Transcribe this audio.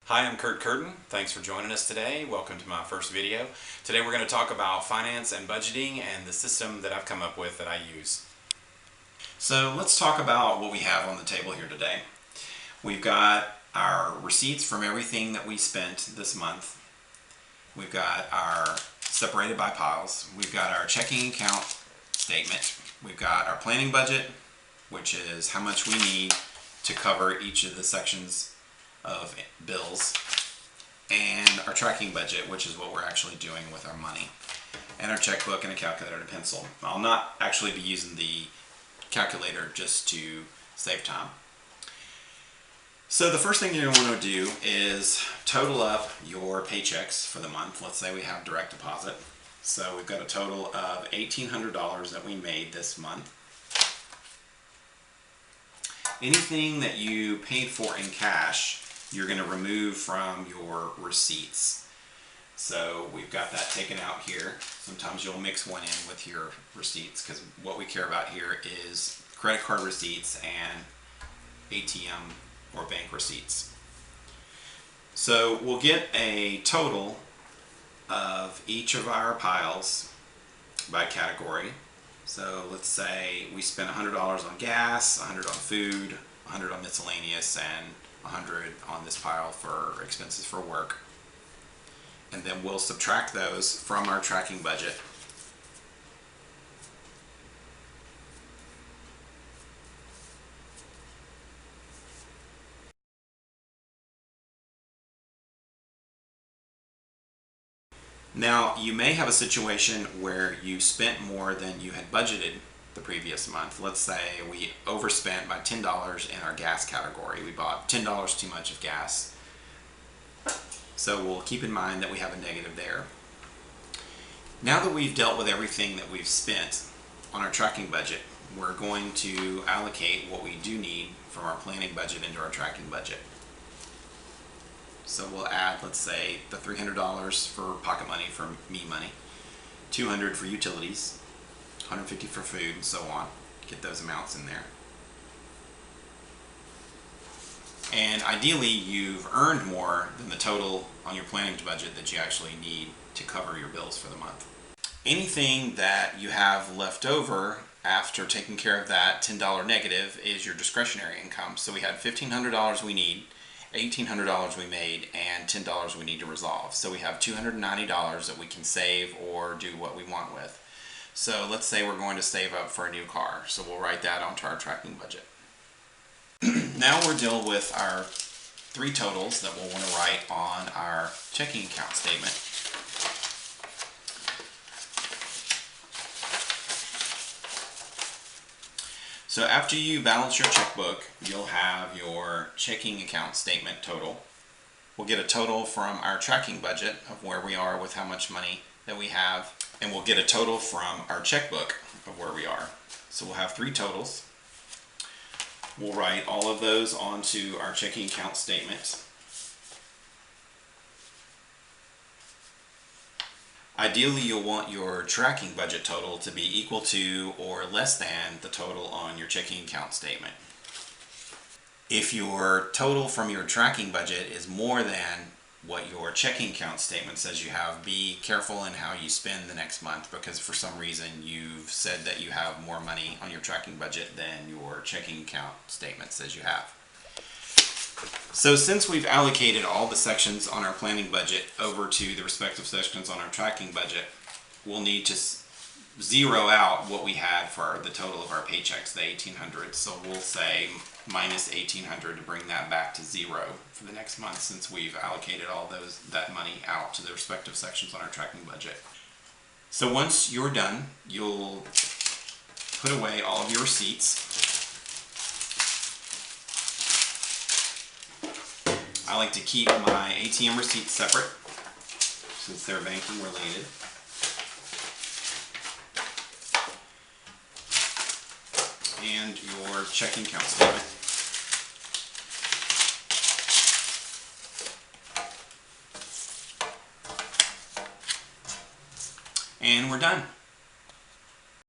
Hi, I'm Kurt Curtin. Thanks for joining us today. Welcome to my first video. Today we're going to talk about finance and budgeting and the system that I've come up with that I use. So let's talk about what we have on the table here today. We've got our receipts from everything that we spent this month. We've got our separated by piles. We've got our checking account statement. We've got our planning budget, which is how much we need to cover each of the sections of bills, and our tracking budget, which is what we're actually doing with our money, and our checkbook and a calculator and a pencil. I'll not actually be using the calculator just to save time. So the first thing you're going to want to do is total up your paychecks for the month. Let's say we have direct deposit. So we've got a total of $1,800 that we made this month. Anything that you paid for in cash, you're going to remove from your receipts. So we've got that taken out here. Sometimes you'll mix one in with your receipts because what we care about here is credit card receipts and ATM or bank receipts. So we'll get a total of each of our piles by category. So let's say we spent $100 on gas, $100 on food, $100 on miscellaneous, and $100 on this pile for expenses for work. And then we'll subtract those from our tracking budget. Now, you may have a situation where you spent more than you had budgeted the previous month. Let's say we overspent by $10 in our gas category. We bought $10 too much of gas. So we'll keep in mind that we have a negative there. Now that we've dealt with everything that we've spent on our tracking budget, we're going to allocate what we do need from our planning budget into our tracking budget. So we'll add, let's say, the $300 for pocket money, for me money, $200 for utilities, $150 for food, and so on. Get those amounts in there. And ideally, you've earned more than the total on your planning budget that you actually need to cover your bills for the month. Anything that you have left over after taking care of that $10 negative is your discretionary income. So we had $1,500 we need, $1,800 we made, and $10 we need to resolve. So we have $290 that we can save or do what we want with. So let's say we're going to save up for a new car. So we'll write that onto our tracking budget. Now we're dealing with our three totals that we'll want to write on our checking account statement. So after you balance your checkbook, you'll have your checking account statement total. We'll get a total from our tracking budget of where we are with how much money that we have, and we'll get a total from our checkbook of where we are. So we'll have three totals. We'll write all of those onto our checking account statement. Ideally, you'll want your tracking budget total to be equal to or less than the total on your checking account statement. If your total from your tracking budget is more than what your checking account statement says you have, be careful in how you spend the next month, because for some reason you've said that you have more money on your tracking budget than your checking account statement says you have. So since we've allocated all the sections on our planning budget over to the respective sections on our tracking budget, we'll need to zero out what we had for the total of our paychecks, the $1,800. So we'll say minus $1,800 to bring that back to zero for the next month, since we've allocated all that money out to the respective sections on our tracking budget. So once you're done, you'll put away all of your receipts. I like to keep my ATM receipts separate since they're banking related. And your checking account statement. And we're done.